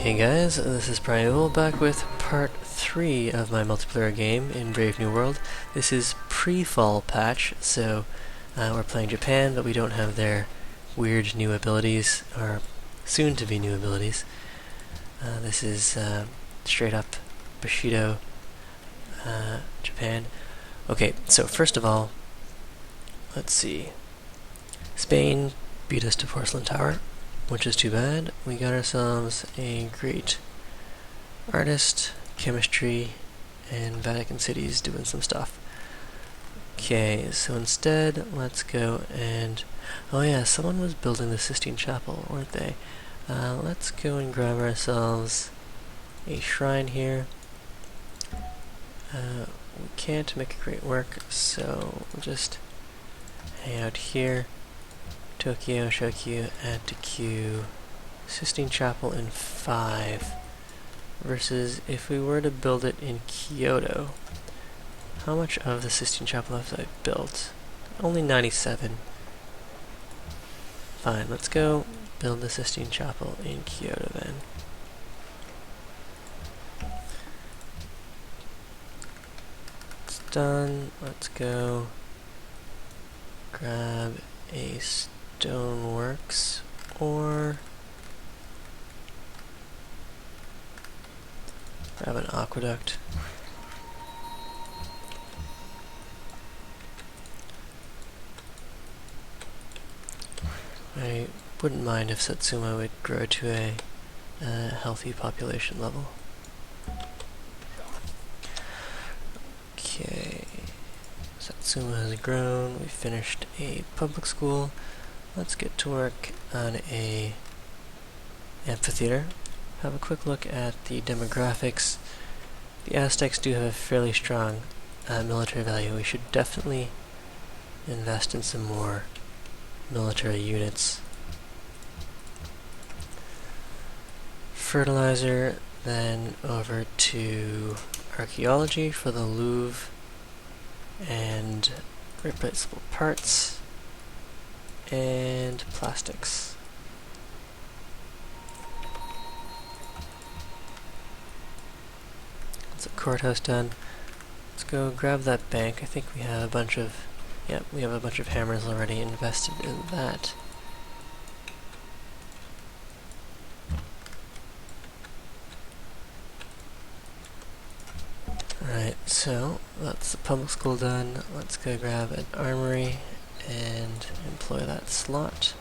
Hey guys, this is Primeval back with part 3 of my multiplayer game in Brave New World. This is pre-fall patch, so we're playing Japan, but we don't have their weird new abilities, or soon-to-be new abilities. This is straight up Bushido, Japan. Okay, so first of all, let's see. Spain beat us to Porcelain Tower, which is too bad. We got ourselves a great artist, chemistry, and Vatican City's doing some stuff. Okay, so instead, let's go and... oh yeah, someone was building the Sistine Chapel, weren't they? Let's go and grab ourselves a shrine here. We can't make a great work, so we'll just hang out here. Tokyo, Shokyu, add to queue. Sistine Chapel in 5. Versus if we were to build it in Kyoto. How much of the Sistine Chapel have I built? Only 97. Fine, let's go build the Sistine Chapel in Kyoto then. It's done. Let's go grab a stoneworks or grab an aqueduct. I wouldn't mind if Satsuma would grow to a healthy population level. Okay, Satsuma has grown. We finished a public school. Let's get to work on a amphitheater. Have a quick look at the demographics. The Aztecs do have a fairly strong military value. We should definitely invest in some more military units. Fertilizer, then over to archaeology for the Louvre and replaceable parts and plastics. That's a courthouse done. Let's go grab that bank. I think we have a bunch of we have a bunch of hammers already invested in that. Alright, so that's the public school done. Let's go grab an armory and employ that slot.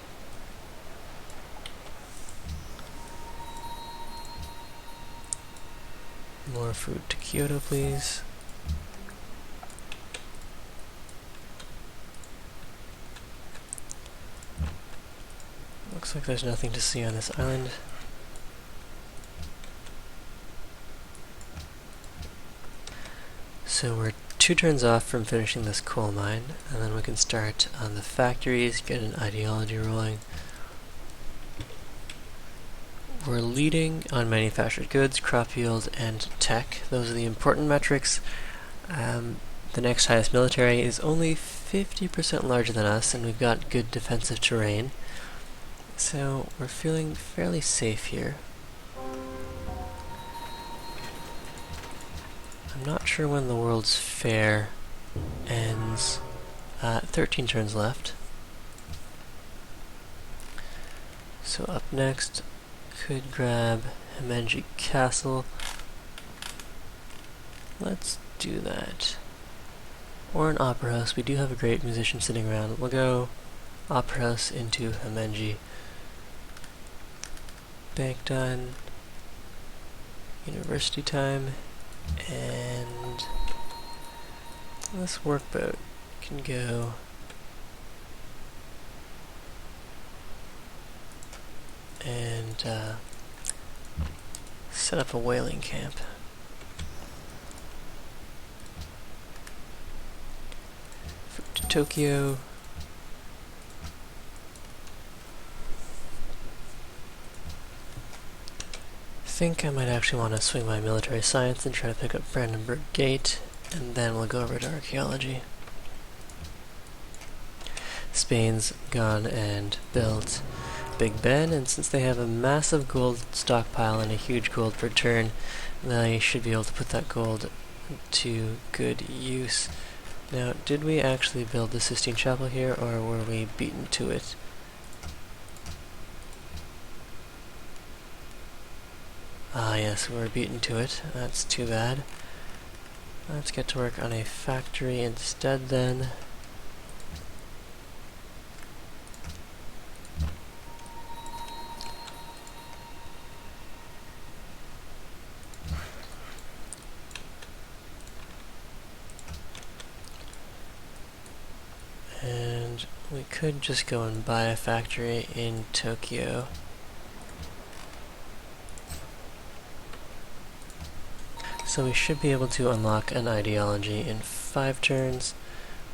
More food to Kyoto, please. Looks like there's nothing to see on this island. So we're 2 turns off from finishing this coal mine, and then we can start on the factories, get an ideology rolling. We're leading on manufactured goods, crop yield, and tech. Those are the important metrics. The next highest military is only 50% larger than us, and we've got good defensive terrain. So we're feeling fairly safe here. I'm not sure when the World's Fair ends. 13 turns left. So up next, could grab Himeji Castle. Let's do that. Or an opera house. We do have a great musician sitting around. We'll go opera house into Himeji. Bank done. University time. And this workboat can go and set up a whaling camp. To Tokyo. I think I might actually want to swing my military science and try to pick up Brandenburg Gate, and then we'll go over to archaeology. Spain's gone and built Big Ben, and since they have a massive gold stockpile and a huge gold per turn, they should be able to put that gold to good use. Now, did we actually build the Sistine Chapel here, or were we beaten to it? Ah, yes, we were beaten to it. That's too bad. Let's get to work on a factory instead then. And we could just go and buy a factory in Tokyo. So we should be able to unlock an ideology in 5 turns.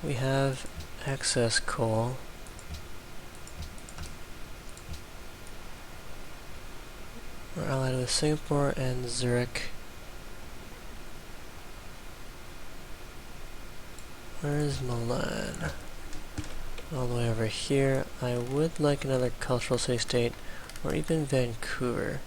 We have excess coal. We're allied with Singapore and Zurich. Where is Milan? All the way over here. I would like another cultural city-state, or even Vancouver.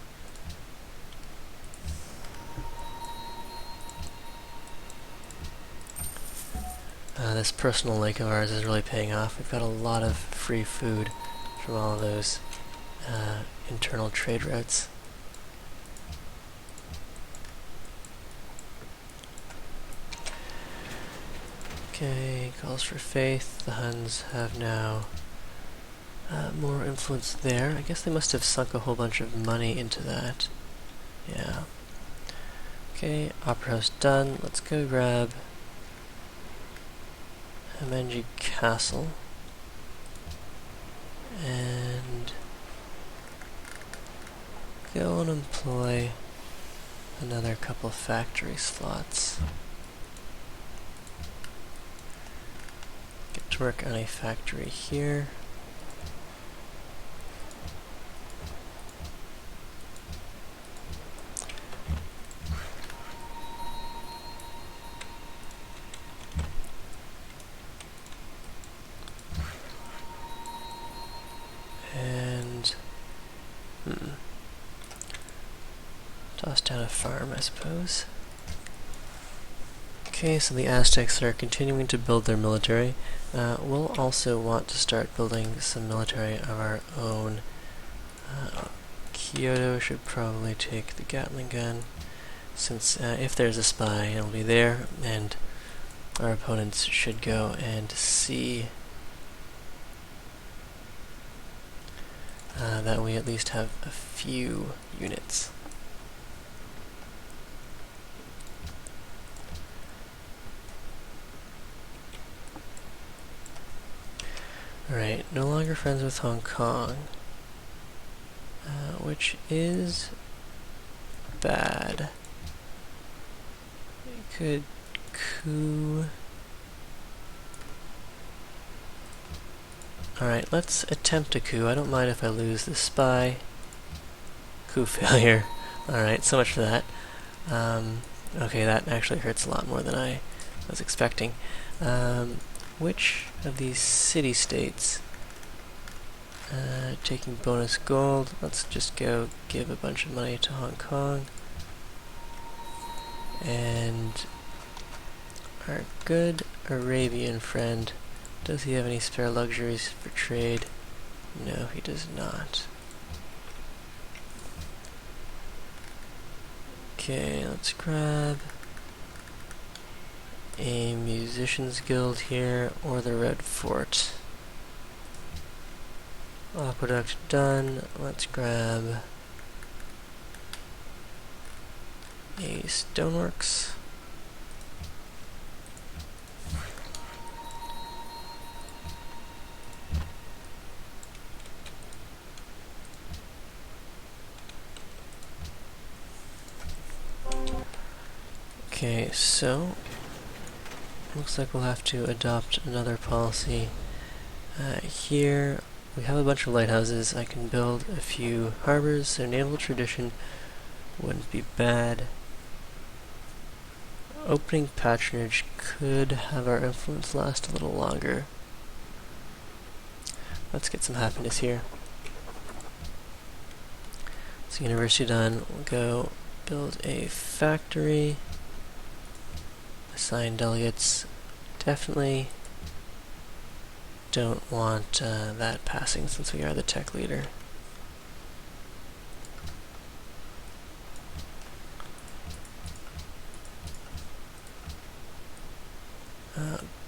This personal lake of ours is really paying off. We've got a lot of free food from all of those internal trade routes. Okay, calls for faith. The Huns have now more influence there. I guess they must have sunk a whole bunch of money into that. Yeah. Okay, Opera House done. Let's go grab Himeji Castle. And go and employ another couple of factory slots. Get to work on a factory here. And toss down a farm, I suppose. Okay, so the Aztecs are continuing to build their military. We'll also want to start building some military of our own. Kyoto should probably take the Gatling gun, since if there's a spy, it'll be there, and our opponents should go and see that we at least have a few units. Alright, no longer friends with Hong Kong, which is bad. We could coup. Alright, let's attempt a coup. I don't mind if I lose the spy. Coup failure. Alright, so much for that. Okay, that actually hurts a lot more than I was expecting. Which of these city-states taking bonus gold? Let's just go give a bunch of money to Hong Kong. And our good Arabian friend, does he have any spare luxuries for trade? No, he does not. Okay, let's grab a musician's guild here, or the Red Fort. Aqueduct done. Let's grab a stoneworks. Okay, so looks like we'll have to adopt another policy. Here we have a bunch of lighthouses. I can build a few harbors, so naval tradition wouldn't be bad. Opening patronage could have our influence last a little longer. Let's get some happiness here. So university done. We'll go build a factory. Assign delegates. Definitely don't want that passing since we are the tech leader.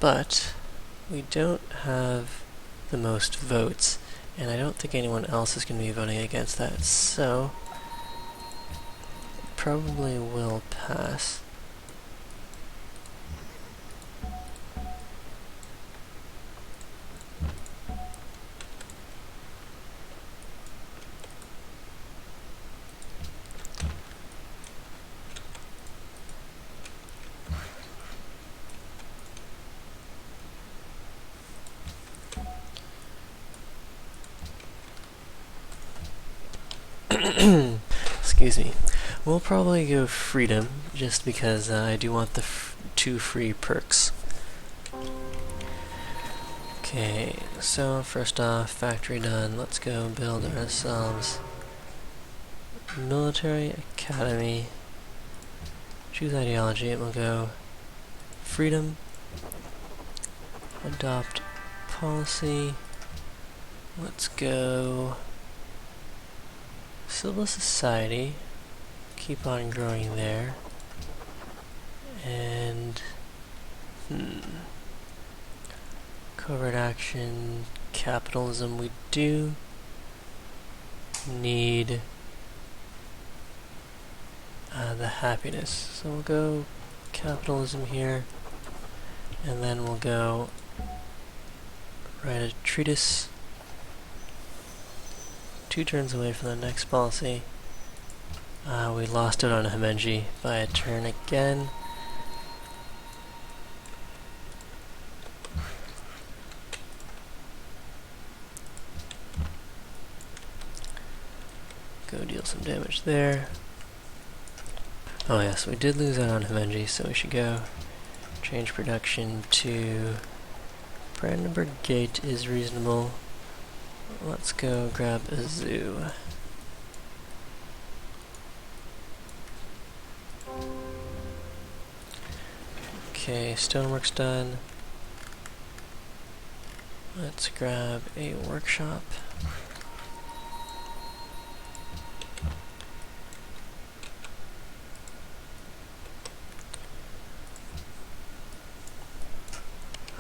But we don't have the most votes, and I don't think anyone else is going to be voting against that, so probably will pass. Excuse me. We'll probably go freedom, just because I do want the 2 free perks. Okay, so first off, factory done. Let's go build ourselves military academy. Choose ideology, and we'll go freedom, adopt policy. Let's go civil society, keep on growing there, and covert action, capitalism. We do need the happiness, so we'll go capitalism here, and then we'll go write a treatise. 2 turns away from the next policy. We lost it on Himenji by a turn again. Go deal some damage there. Oh yes, we did lose out on Himenji, so we should go change production to Brandenburg Gate is reasonable. Let's go grab a zoo. Okay, stonework's done. Let's grab a workshop.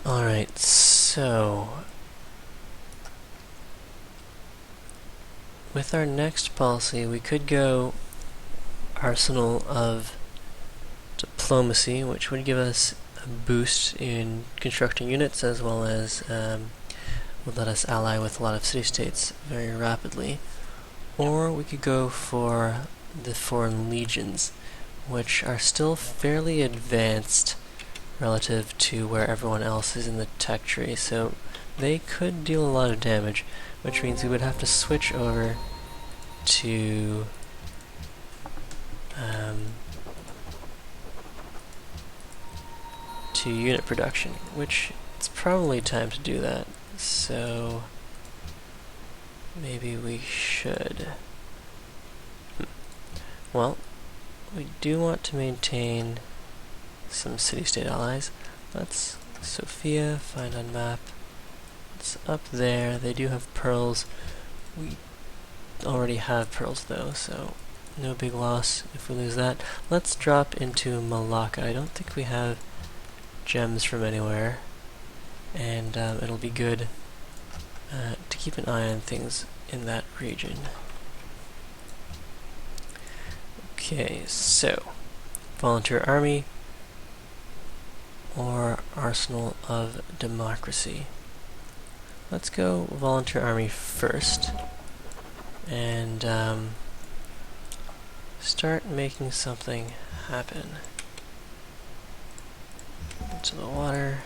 Alright, so with our next policy, we could go Arsenal of Diplomacy, which would give us a boost in constructing units, as well as would let us ally with a lot of city-states very rapidly. Or we could go for the Foreign Legions, which are still fairly advanced relative to where everyone else is in the tech tree, so they could deal a lot of damage, which means we would have to switch over to unit production, which it's probably time to do that, so maybe we should. Well, we do want to maintain some city-state allies. Let's Sophia, find on map. It's up there. They do have pearls. We already have pearls though, so no big loss if we lose that. Let's drop into Malacca. I don't think we have gems from anywhere, and it'll be good to keep an eye on things in that region. Okay, so volunteer army or Arsenal of Democracy. Let's go volunteer army first and start making something happen. Into the water.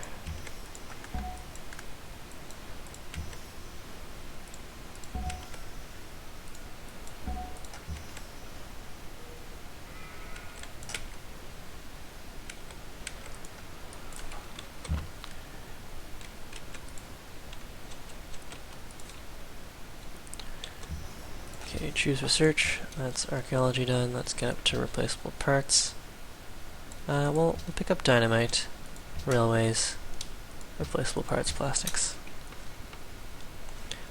Okay, choose research. That's archaeology done. Let's get up to replaceable parts. We'll pick up dynamite, railways, replaceable parts, plastics.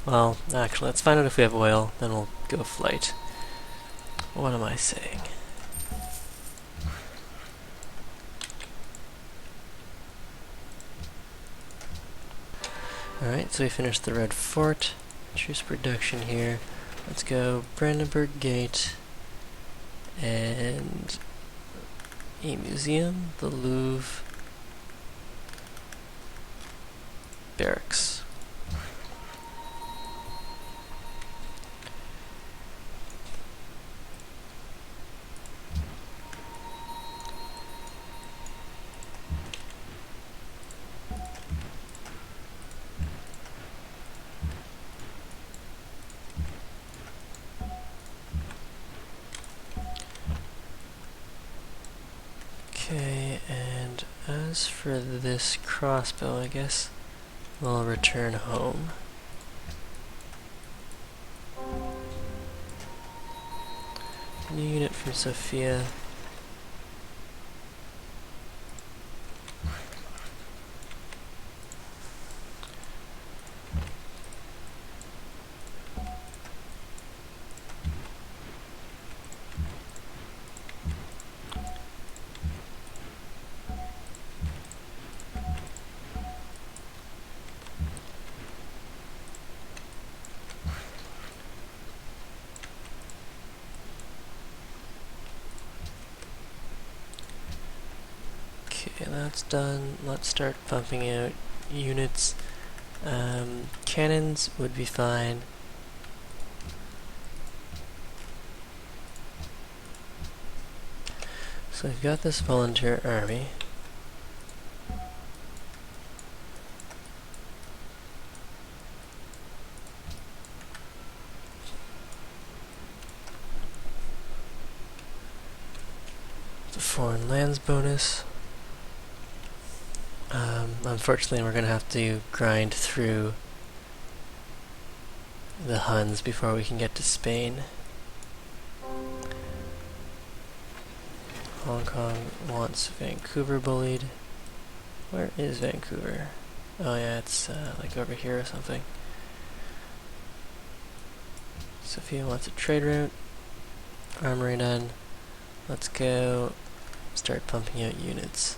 Well, actually, let's find out if we have oil, then we'll go flight. What am I saying? Alright, so we finished the Red Fort. Choose production here. Let's go Brandenburg Gate and a museum, the Louvre, barracks. Okay, and as for this crossbow, I guess we'll return home. New unit from Sophia. Okay, that's done. Let's start pumping out units. Cannons would be fine. So we've got this volunteer army. The foreign lands bonus. Unfortunately, we're going to have to grind through the Huns before we can get to Spain. Hong Kong wants Vancouver bullied. Where is Vancouver? Oh yeah, it's like over here or something. Sophia wants a trade route. Armory done. Let's go start pumping out units.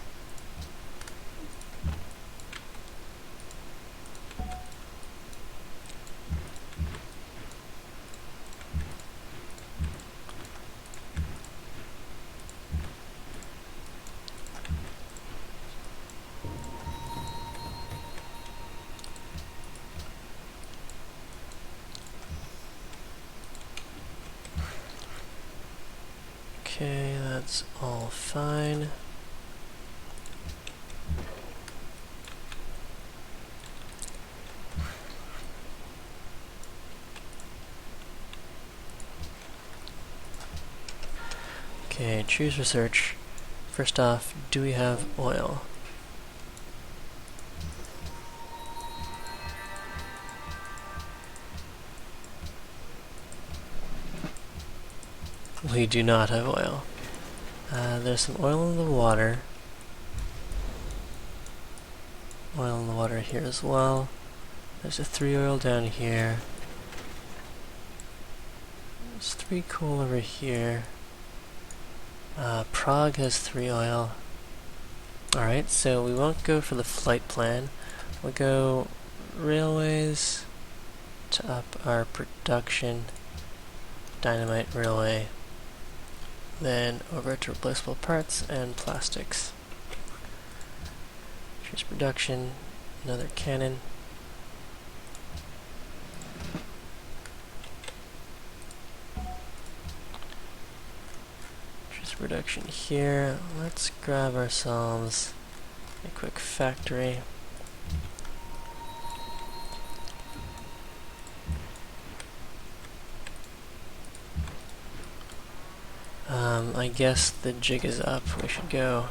Okay, that's all fine. Okay, choose research. First off, do we have oil? We do not have oil. There's some oil in the water. Oil in the water here as well. There's a 3 oil down here. There's 3 coal over here. Prague has 3 oil. Alright, so we won't go for the flight plan. We'll go railways to up our production. Dynamite railway. Then over to replaceable parts and plastics. Choose production, another cannon. Choose production here. Let's grab ourselves a quick factory. I guess the jig is up. We should go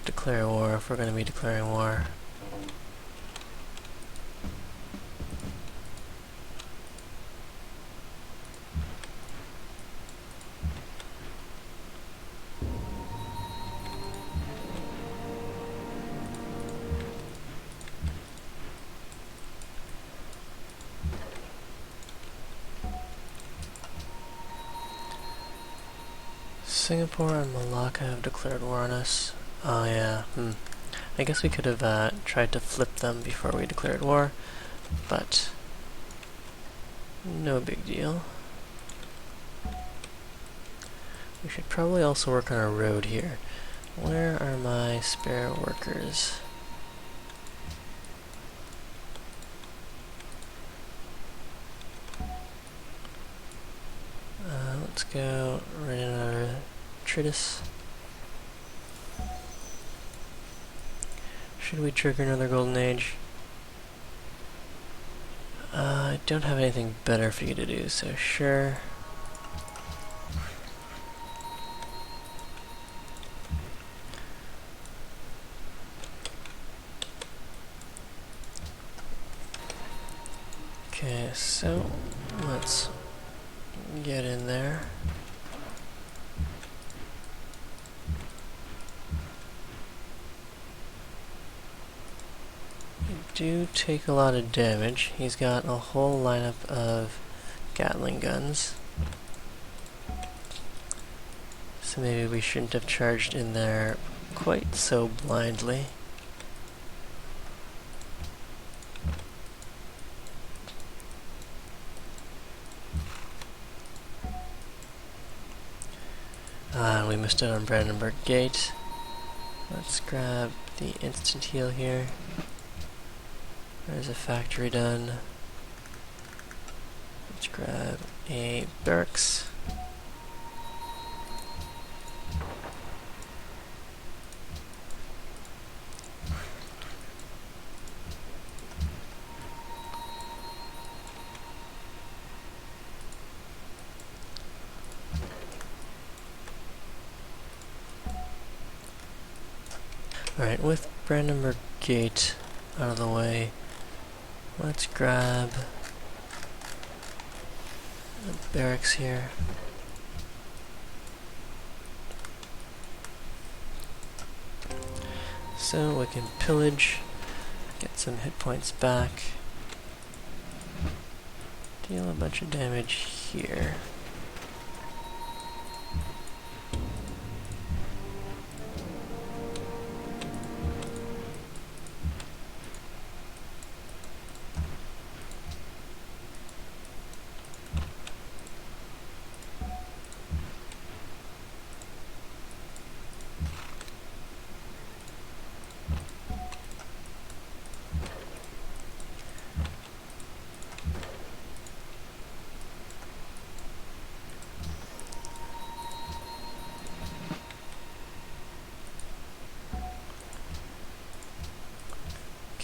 declare war if we're going to be declaring war. Singapore and Malacca have declared war on us. Oh yeah, I guess we could have tried to flip them before we declared war, but no big deal. We should probably also work on a road here. Where are my spare workers? Let's go right in our treatise. Should we trigger another golden age? I don't have anything better for you to do, so sure. Okay, so let's get in there. You do take a lot of damage. He's got a whole lineup of Gatling guns. So maybe we shouldn't have charged in there quite so blindly. We missed out on Brandenburg Gate. Let's grab the instant heal here. There's a factory done. Let's grab a barracks. Alright, with Brandenburg Gate out of the way, let's grab a barracks here. So we can pillage, get some hit points back, deal a bunch of damage here.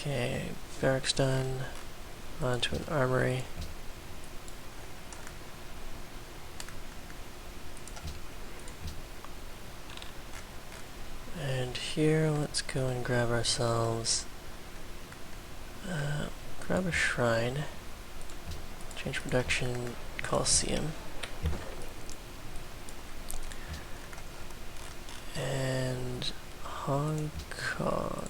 Okay, barracks done. Onto an armory. And here, let's go and grab ourselves, grab a shrine, change production, Coliseum. And Hong Kong.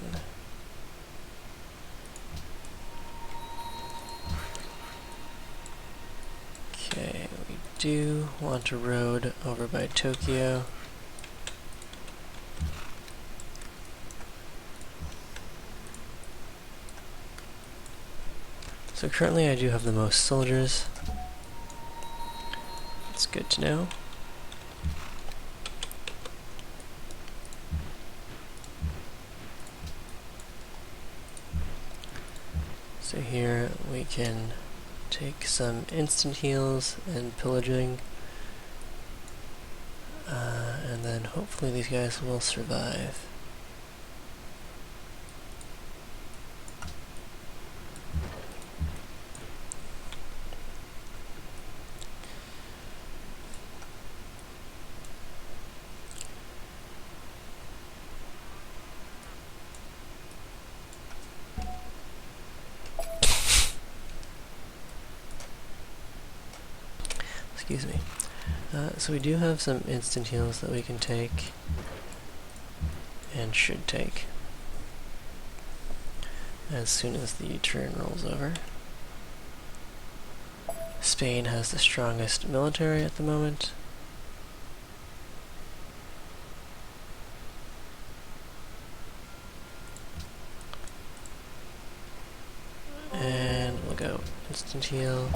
Okay, we do want a road over by Tokyo. So currently I do have the most soldiers. It's good to know. So here we can take some instant heals and pillaging, and then hopefully these guys will survive. Excuse me. So we do have some instant heals that we can take, and should take, as soon as the turn rolls over. Spain has the strongest military at the moment. instant heal,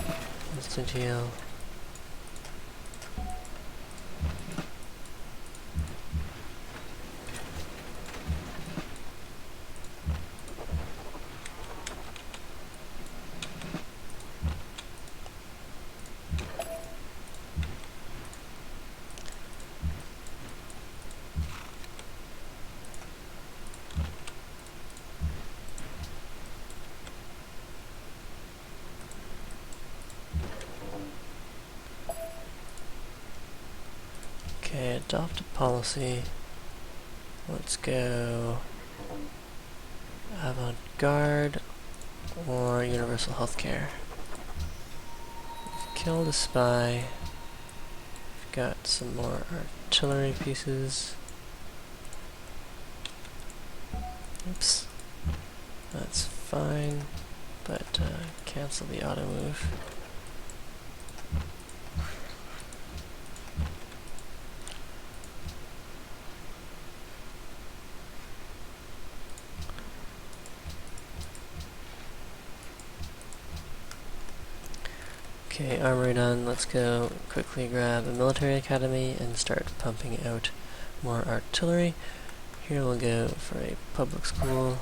instant heal. Okay, adopt a policy. Let's go avant-garde or universal healthcare. We've killed a spy. We've got some more artillery pieces. Oops. That's fine, but cancel the auto move. Okay, armory done. Let's go quickly grab a military academy and start pumping out more artillery. Here we'll go for a public school.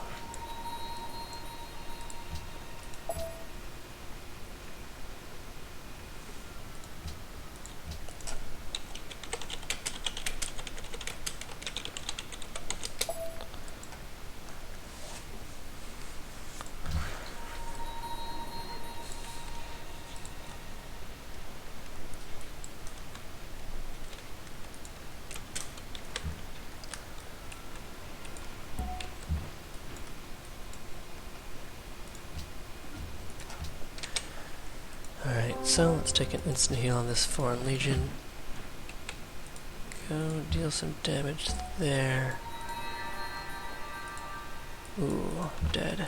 Alright, so let's take an instant heal on this Foreign Legion. Go deal some damage there. Ooh, dead.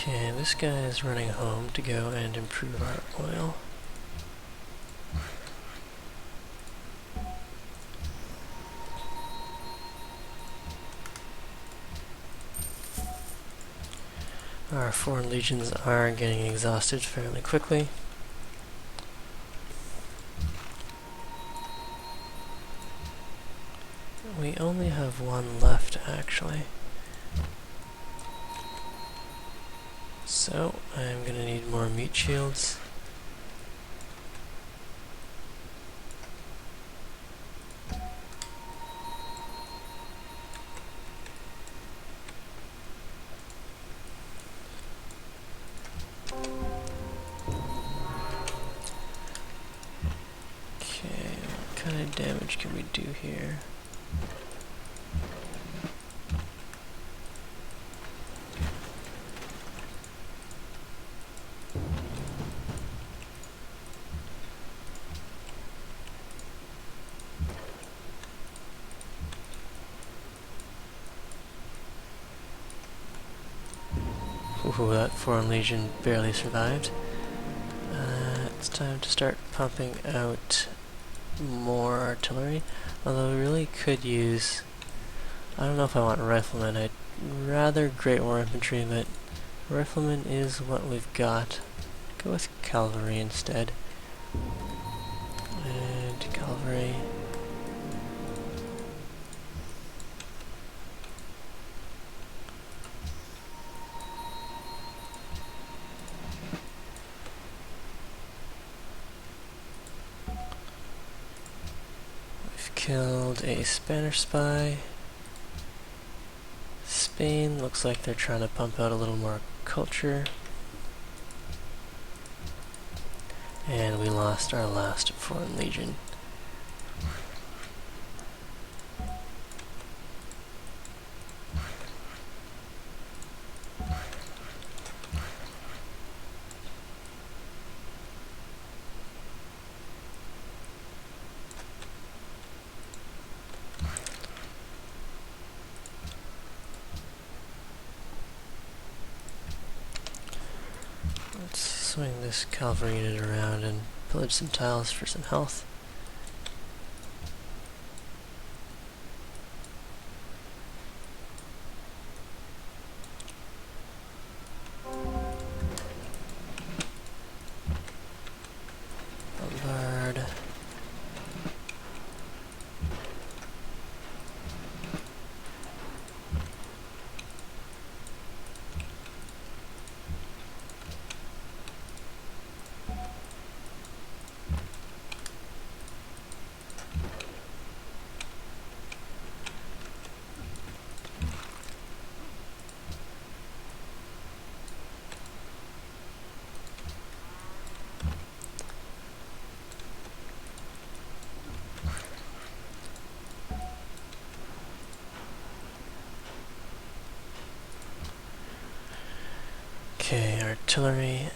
Okay, this guy is running home to go and improve our oil. Our foreign legions are getting exhausted fairly quickly. We only have one left, actually. So, I'm gonna need more meat shields. Okay, what kind of damage can we do here? Ooh, that Foreign Legion barely survived. It's time to start pumping out more artillery. Although we really could use... I don't know if I want riflemen. I'd rather Great War Infantry, but riflemen is what we've got. Go with cavalry instead. And cavalry... Killed a Spanish spy. Spain looks like they're trying to pump out a little more culture. And we lost our last Foreign Legion. swing this cavalry unit around and pillage some tiles for some health. Bombard. Okay, artillery.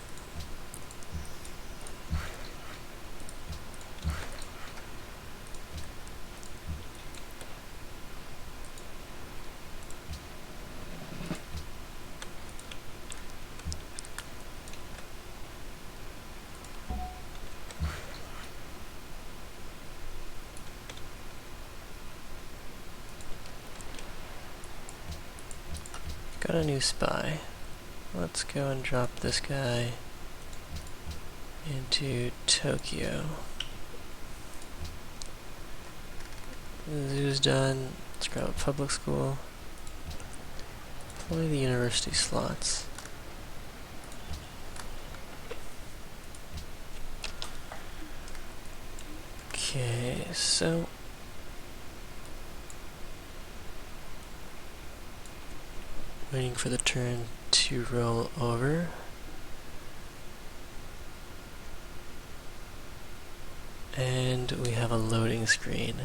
Got a new spy. Let's go and drop this guy into Tokyo. The zoo's done. Let's grab a public school. Only the university slots. Okay, so waiting for the turn to roll over. And we have a loading screen.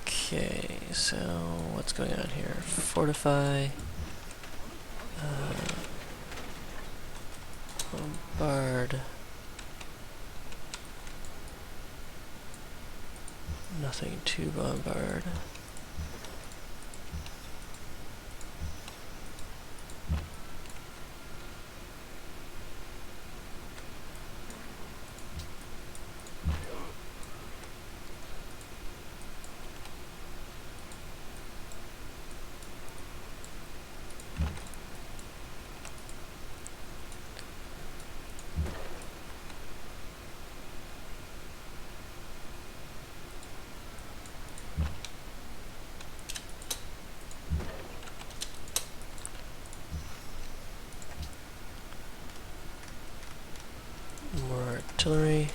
Okay, so what's going on here? Fortify. Bombard. Nothing to bombard. More artillery.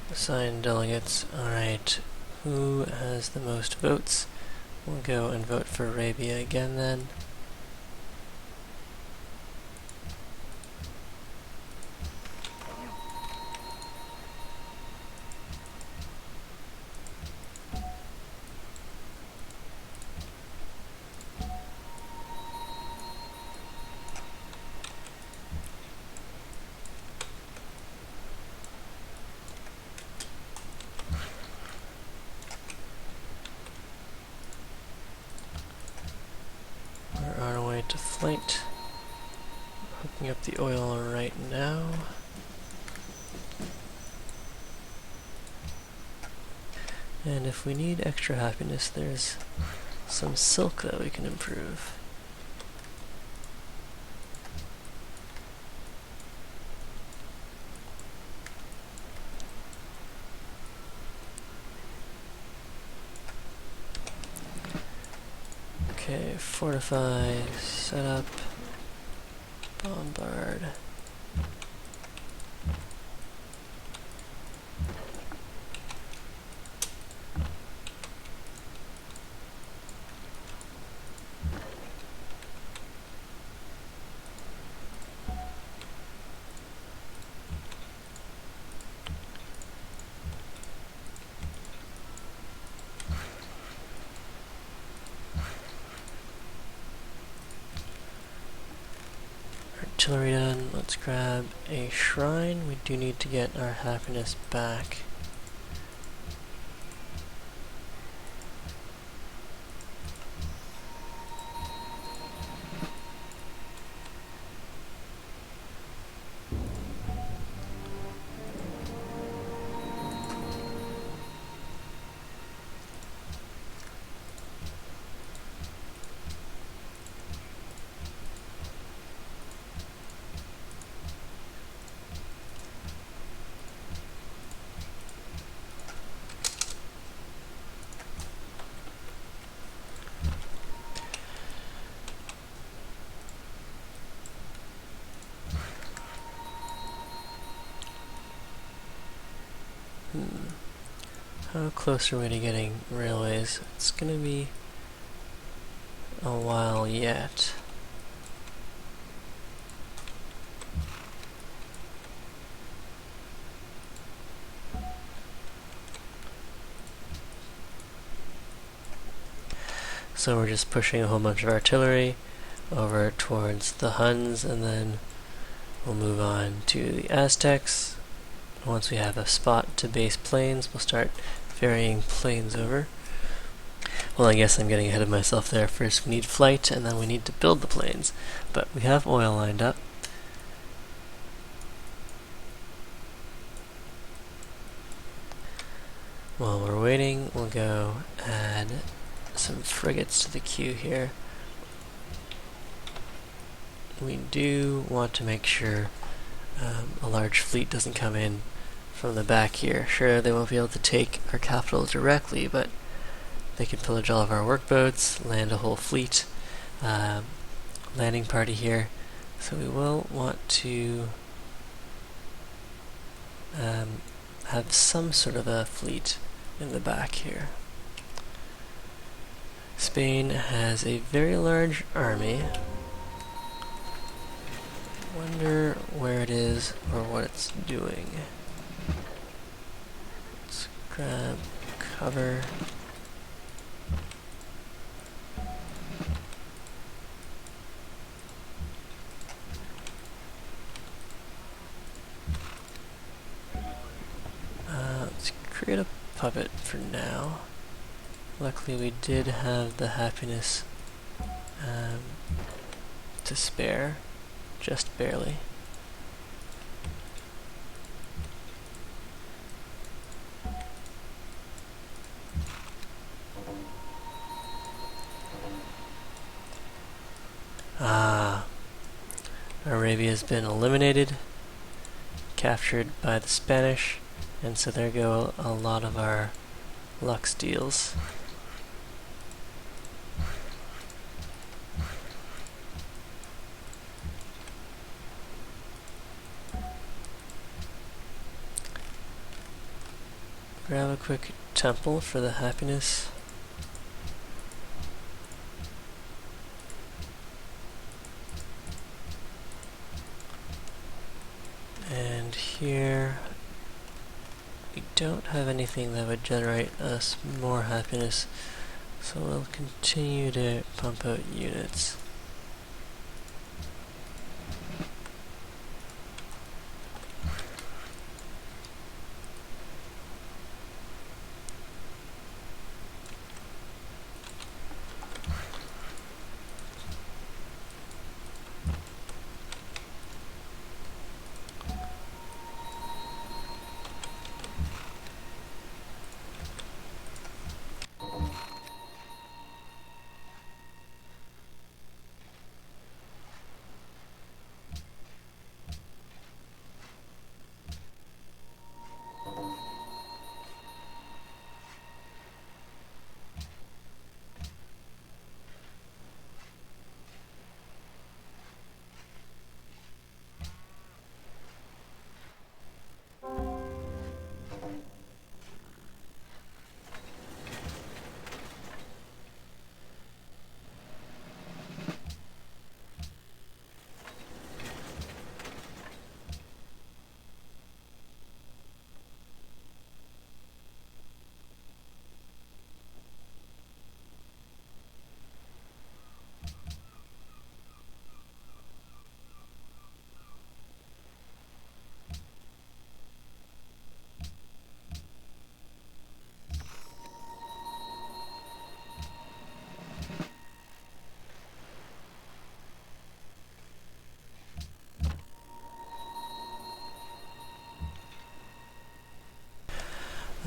Assign delegates. Alright, who has the most votes? We'll go and vote for Arabia again then. We're on our way to flight. Hooking up the oil right now. And if we need extra happiness, there's some silk that we can improve. Okay, fortify, set up, bombard. artillery done. Let's grab a shrine. We do need to get our happiness back. How close are we to getting railways? It's gonna be a while yet. So we're just pushing a whole bunch of artillery over towards the Huns, and then we'll move on to the Aztecs. Once we have a spot to base planes, we'll start ferrying planes over. Well, I guess I'm getting ahead of myself there. First we need flight, and then we need to build the planes. But we have oil lined up. While we're waiting, we'll go add some frigates to the queue here. We do want to make sure a large fleet doesn't come in from the back here. Sure, they won't be able to take our capital directly, but they can pillage all of our workboats, land a whole fleet, landing party here. So we will want to have some sort of a fleet in the back here. Spain has a very large army. Wonder where it is or what it's doing. Let's grab cover. Let's create a puppet for now. Luckily we did have the happiness to spare, just barely. Arabia's been eliminated, captured by the Spanish, and so there go a lot of our Lux deals. Grab a quick temple for the happiness. And here we don't have anything that would generate us more happiness, so we'll continue to pump out units.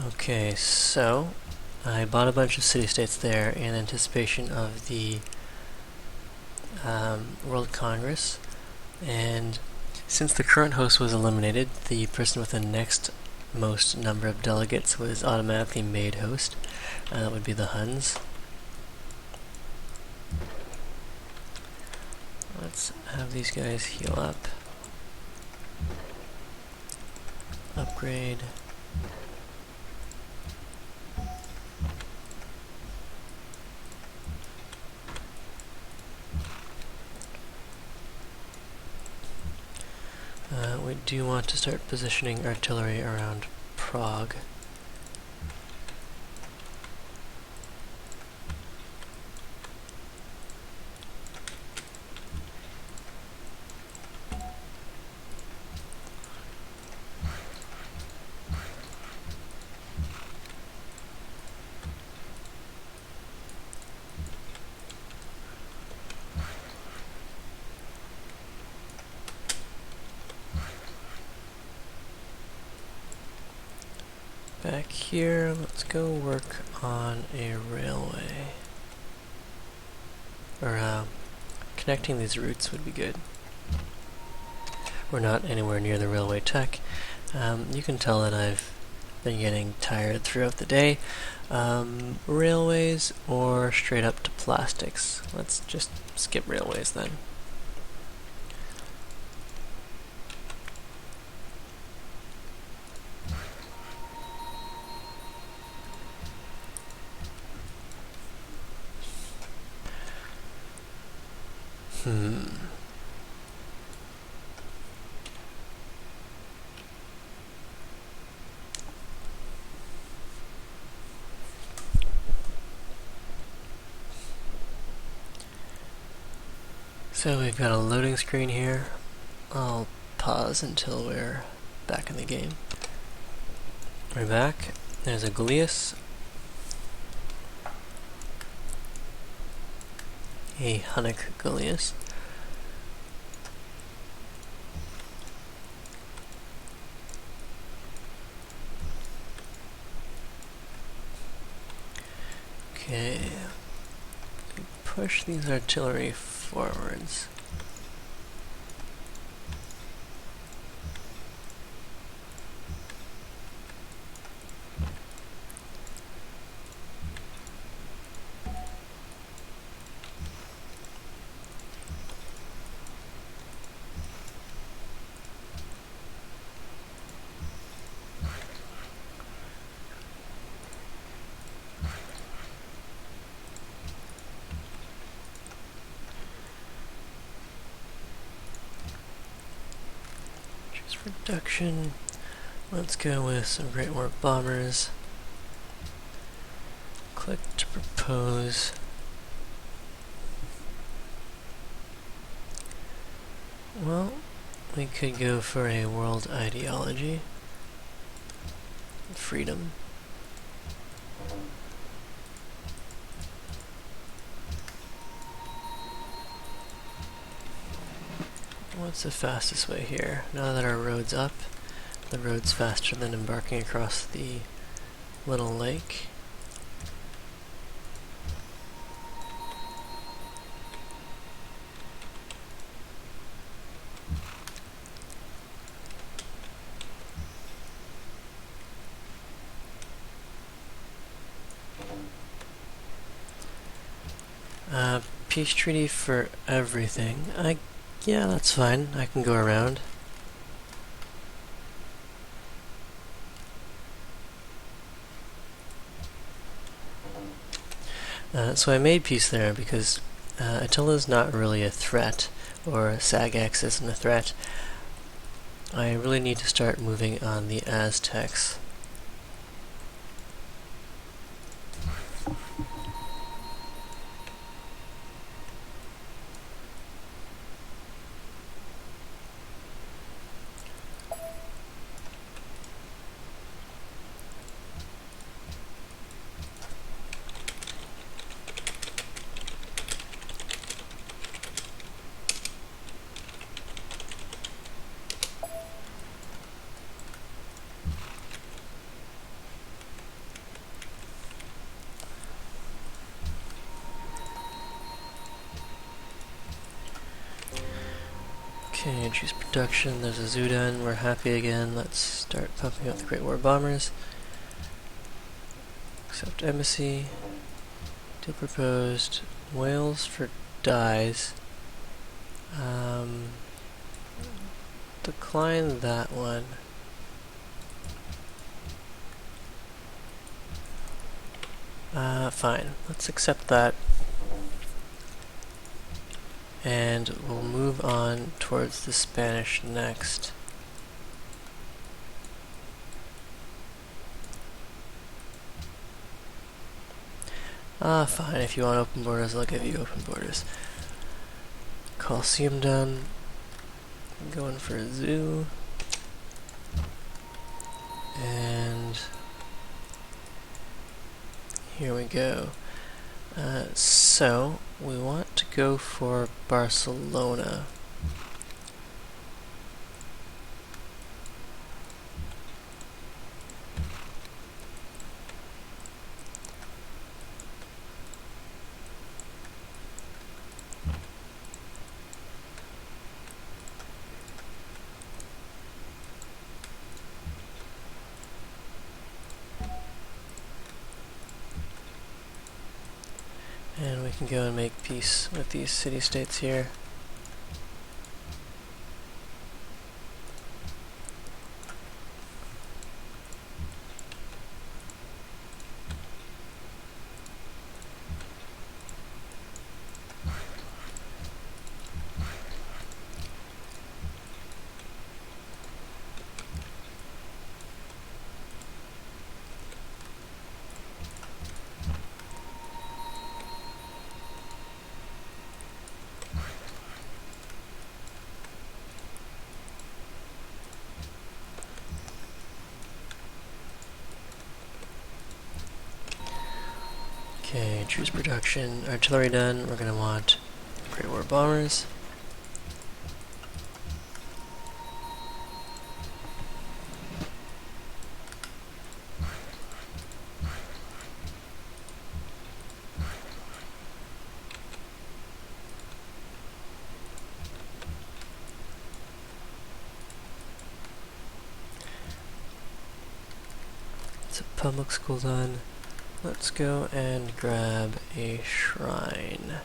Okay, so I bought a bunch of city-states there in anticipation of the World Congress, and since the current host was eliminated, the person with the next most number of delegates was automatically made host. That would be the Huns. Let's have these guys heal up. Upgrade. We do want to start positioning artillery around Prague. Back here, let's go work on a railway. Or, connecting these routes would be good. We're not anywhere near the railway tech. You can tell that I've been getting tired throughout the day. Railways or straight up to plastics. Let's just skip railways then. So we've got a loading screen here. I'll pause until we're back in the game. We're back. There's a Galeas. A Hunnic Galeas. Okay. Push these artillery forwards. Reduction. Let's go with some Great War bombers. Click to propose. Well, we could go for a world ideology. Freedom. What's the fastest way here? Now that our road's up, the road's faster than embarking across the little lake. Peace treaty for everything. Yeah, that's fine. I can go around. So I made peace there because Attila's not really a threat, or Sagax isn't a threat. I really need to start moving on the Aztecs. Okay, introduce production. There's a zoo done. We're happy again. Let's start pumping out the Great War bombers. Accept embassy. Deal proposed. Whales for dyes. Decline that one. Fine. Let's accept that. And we'll move on towards the Spanish next. Fine. If you want open borders, I'll give you open borders. Coliseum done. Going for a zoo. And here we go. So we want to go for Barcelona. And we can go and make peace with these city-states here. Okay, choose production, artillery done. We're going to want Great War bombers. It's a public school done. Let's go and grab a shrine.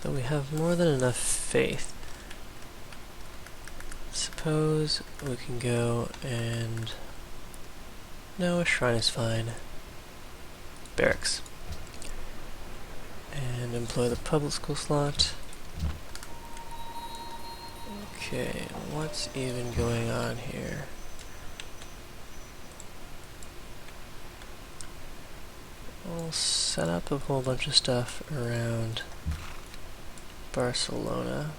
Though we have more than enough faith. Suppose we can go and... No, a shrine is fine. Barracks. And employ the public school slot. Okay, what's even going on here? We'll set up a whole bunch of stuff around Barcelona.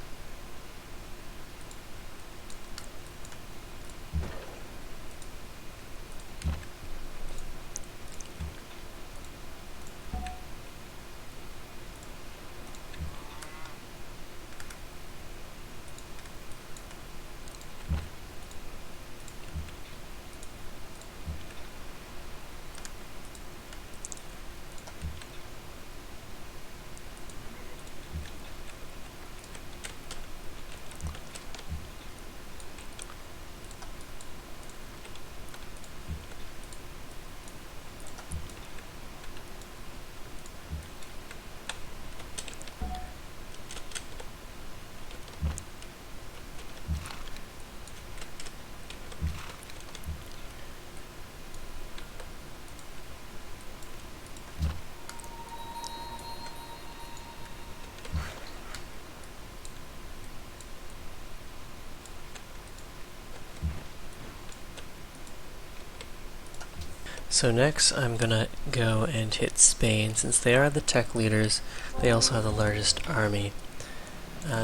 So next I'm gonna go and hit Spain. Since they are the tech leaders, they also have the largest army.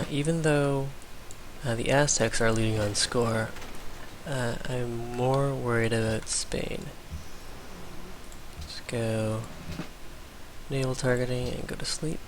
Even though the Aztecs are leading on score, I'm more worried about Spain. Let's go naval targeting and go to sleep.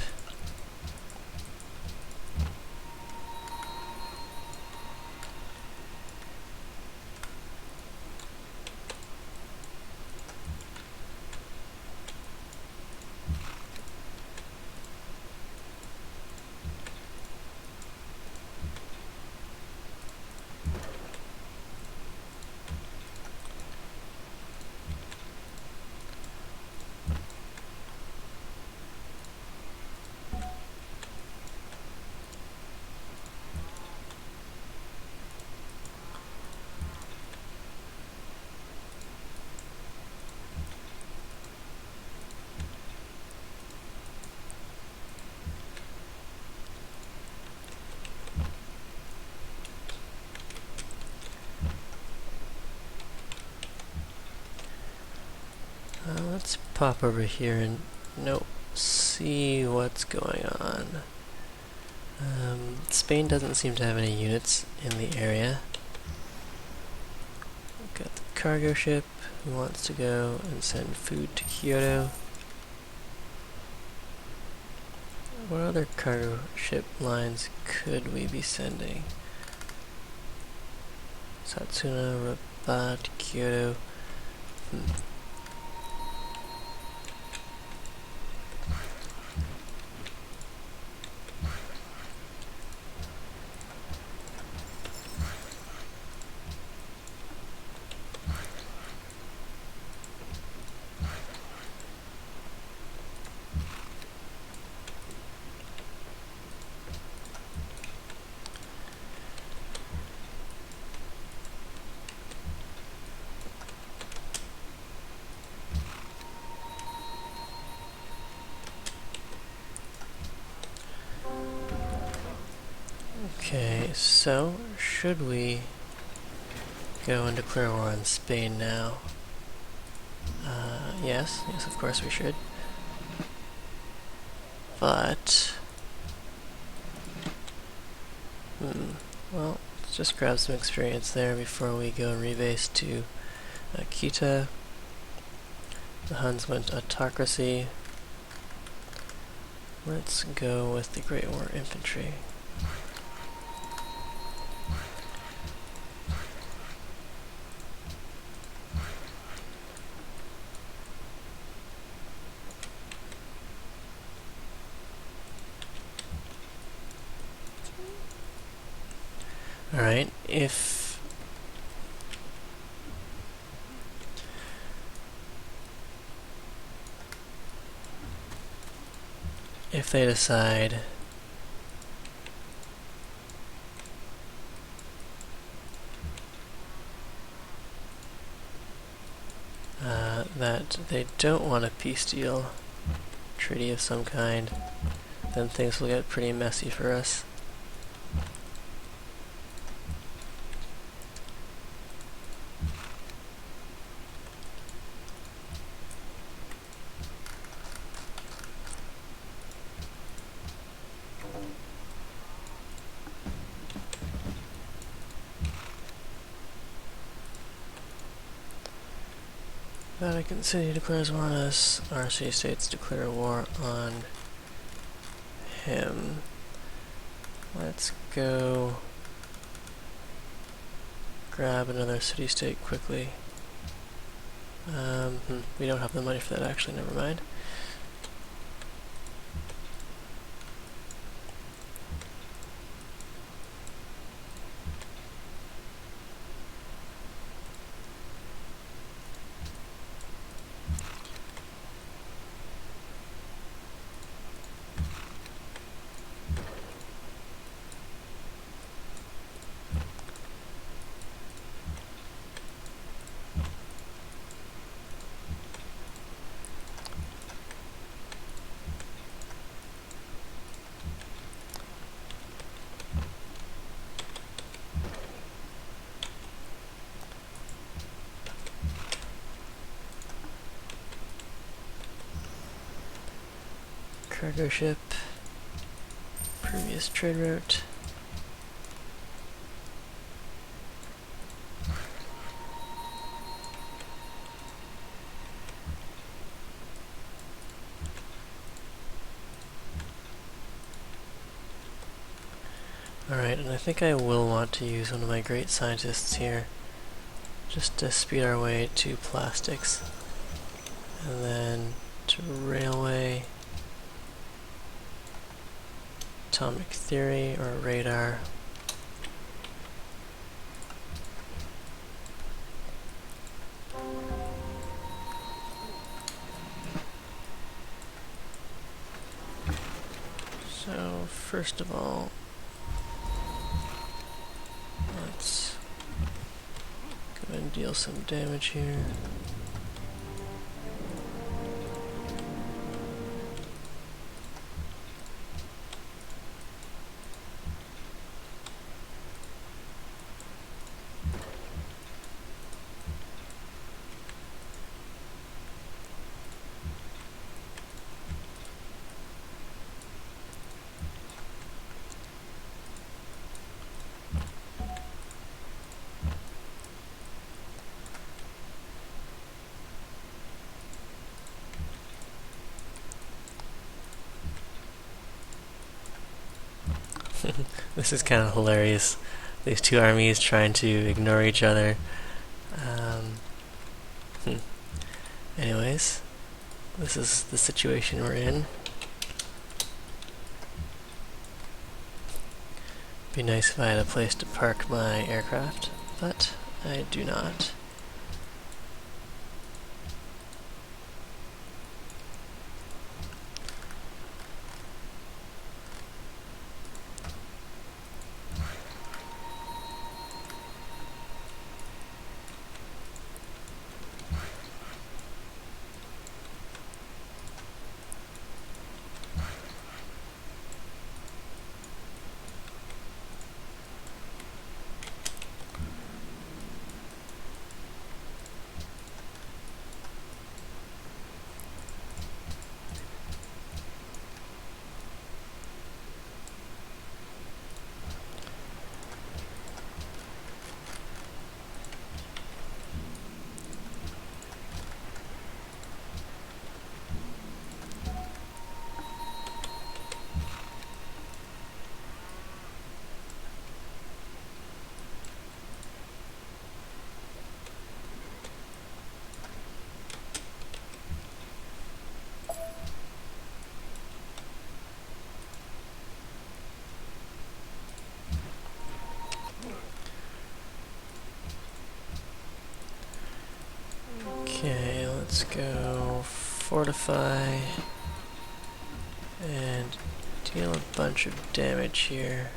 pop over here and see what's going on. Spain doesn't seem to have any units in the area. We've got the cargo ship who wants to go and send food to Kyoto. What other cargo ship lines could we be sending? Satsuna, Rabat, Kyoto. Okay, so should we go and declare war on Spain now? Yes, of course we should. But, well, let's just grab some experience there before we go and rebase to Akita. The Huns went autocracy. Let's go with the Great War Infantry. Alright, if they decide that they don't want a peace deal, treaty of some kind, then things will get pretty messy for us. Vatican City declares war on us. Our city-states declare war on him. Let's go grab another city-state quickly. We don't have the money for that, actually, never mind. Cargo ship, previous trade route. Alright, and I think I will want to use one of my great scientists here just to speed our way to plastics. And then to railway, atomic theory, or radar. So, first of all, let's go and deal some damage here. This is kind of hilarious. These two armies trying to ignore each other. Anyways, this is the situation we're in. Be nice if I had a place to park my aircraft, but I do not. Okay, let's go fortify and deal a bunch of damage here.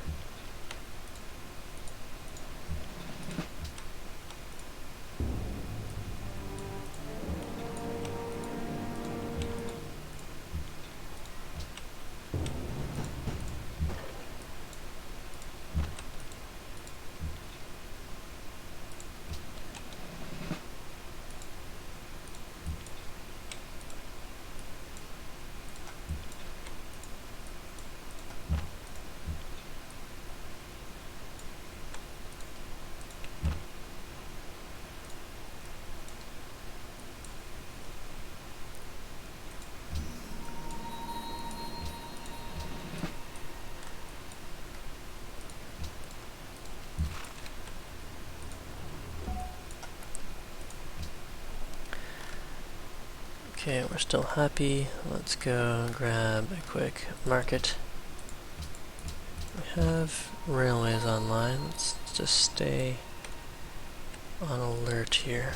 Okay, we're still happy. Let's go grab a quick market. We have railways online. Let's just stay on alert here.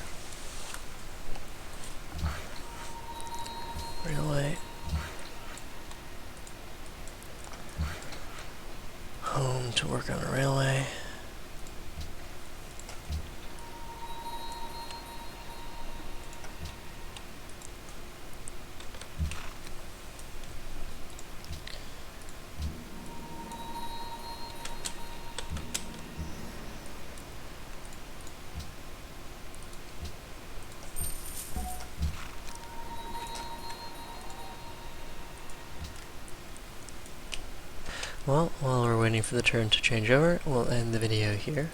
Railway. Home to work on a railway. Well, while we're waiting for the turn to change over, we'll end the video here.